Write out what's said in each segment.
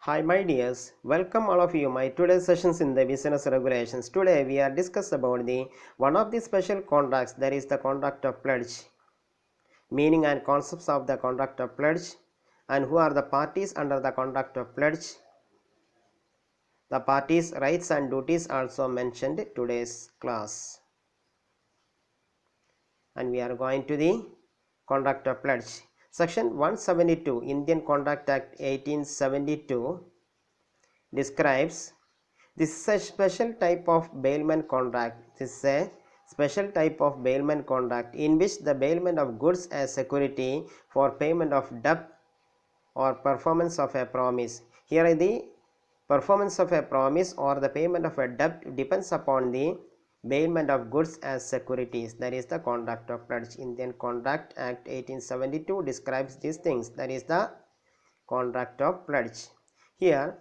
Hi my dears, welcome all of you my today's sessions in the business regulations. Today we are discuss about the one of the special contracts, that is the contract of pledge, meaning and concepts of the contract of pledge, and who are the parties under the contract of pledge. The parties' rights and duties also mentioned today's class. And we are going to the contract of pledge. Section 172 Indian Contract Act 1872 describes this is a special type of bailment contract. This is a special type of bailment contract in which the bailment of goods as security for payment of debt or performance of a promise. Here the performance of a promise or the payment of a debt depends upon the bailment of goods as securities. That is the contract of pledge. Indian Contract Act 1872 describes these things. That is the contract of pledge. Here,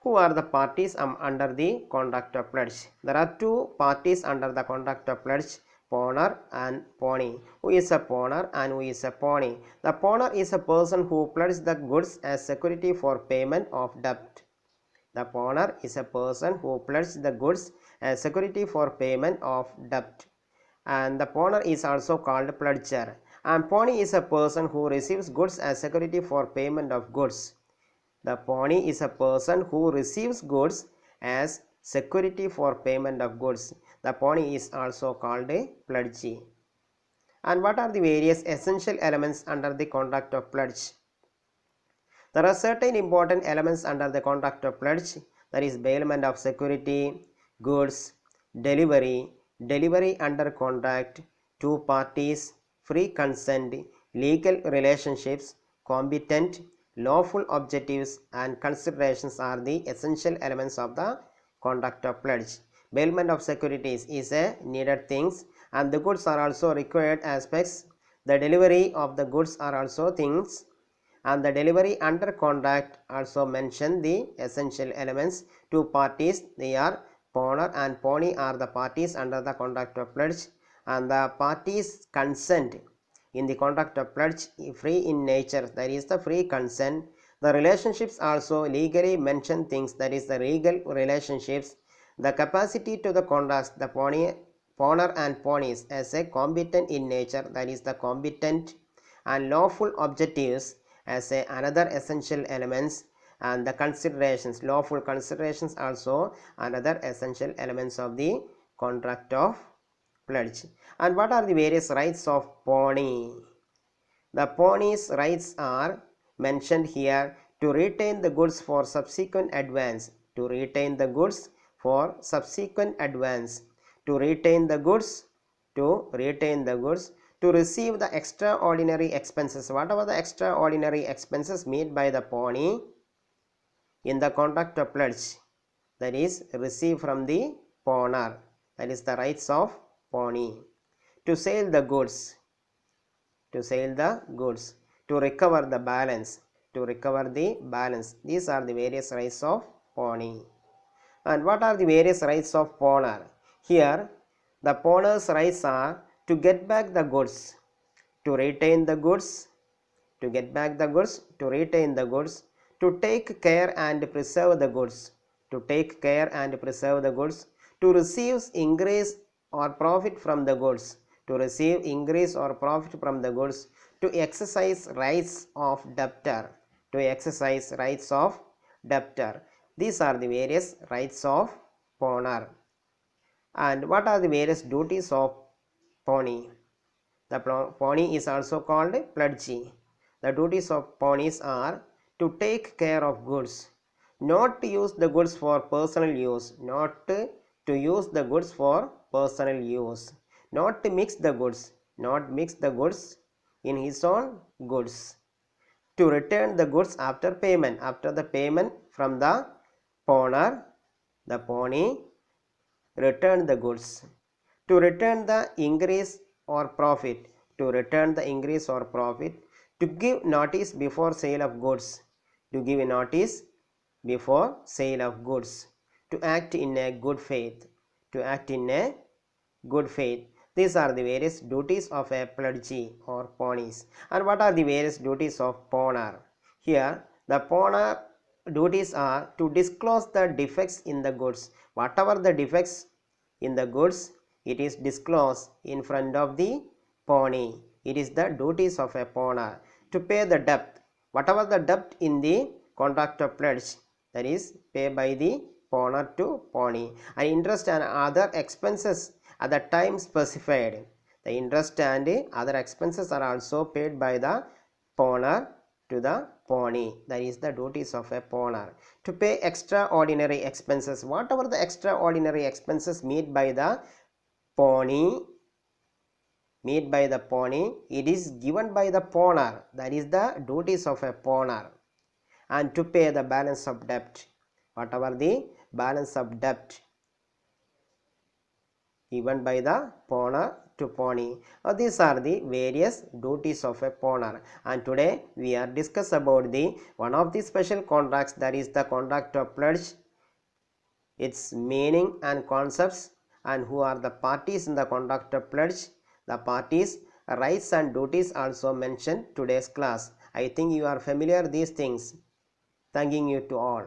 who are the parties under the contract of pledge? There are two parties under the contract of pledge, pawner and pawnee. Who is a pawner and who is a pawnee? The pawner is a person who pledges the goods as security for payment of debt. The pawner is a person who pledges the goods as security for payment of debt. And the pawner is also called pledger. And pawnee is a person who receives goods as security for payment of goods. The pawnee is a person who receives goods as security for payment of goods. The pawnee is also called a pledgee. And what are the various essential elements under the contract of pledge? There are certain important elements under the contract of pledge, that is bailment of security, goods, delivery, delivery under contract, two parties, free consent, legal relationships, competent, lawful objectives and considerations are the essential elements of the contract of pledge. Bailment of securities is a needed things and the goods are also required aspects. The delivery of the goods are also things, and the delivery under contract also mention the essential elements. Two parties, they are pawner and pawnee are the parties under the contract of pledge, and the parties consent in the contract of pledge free in nature, that is the free consent. The relationships also legally mention things, that is the legal relationships. The capacity to the contracts, the pawner and pawnees as a competent in nature, that is the competent, and lawful objectives as another essential elements, and the considerations, lawful considerations also another essential elements of the contract of pledge. And what are the various rights of pawnee? The pawnee's rights are mentioned here: to retain the goods for subsequent advance, to retain the goods for subsequent advance, to retain the goods, to retain the goods, to receive the extraordinary expenses, whatever the extraordinary expenses made by the pawnee in the contract of pledge, that is received from the pawner, that is the rights of pawnee. To sell the goods, to sell the goods, to recover the balance, to recover the balance. These are the various rights of pawnee. And what are the various rights of pawner? Here the pawner's rights are to get back the goods, to retain the goods, to get back the goods, to retain the goods, to take care and preserve the goods, to take care and preserve the goods, to receive increase or profit from the goods, to receive increase or profit from the goods, to exercise rights of debtor, to exercise rights of debtor. These are the various rights of pawner. And what are the various duties of pawnee? The pawnee is also called pledgee. The duties of pawnees are to take care of goods, not to use the goods for personal use, not to use the goods for personal use, not to mix the goods, not mix the goods in his own goods, to return the goods after payment, after the payment from the pawner, the pawnee return the goods, to return the increase or profit, to return the increase or profit, to give notice before sale of goods, to give notice before sale of goods, to act in a good faith, to act in a good faith. These are the various duties of a pledgee or pawnees. And what are the various duties of pawner? Here the pawner duties are to disclose the defects in the goods. Whatever the defects in the goods, it is disclosed in front of the pawnee. It is the duties of a pawner. To pay the debt, whatever the debt in the contract of pledge, that is pay by the pawner to pawnee, and interest and other expenses at the time specified. The interest and other expenses are also paid by the pawner to the pawnee. That is the duties of a pawner. To pay extraordinary expenses, whatever the extraordinary expenses made by the pawnee, it is given by the pawner. That is the duties of a pawner. And to pay the balance of debt, whatever the balance of debt given by the pawner to pawnee. These are the various duties of a pawner, and today we are discuss about the one of the special contracts, that is the contract of pledge, its meaning and concepts, and who are the parties in the contract of pledge. The parties, rights and duties also mentioned today's class. I think you are familiar these things. Thanking you to all.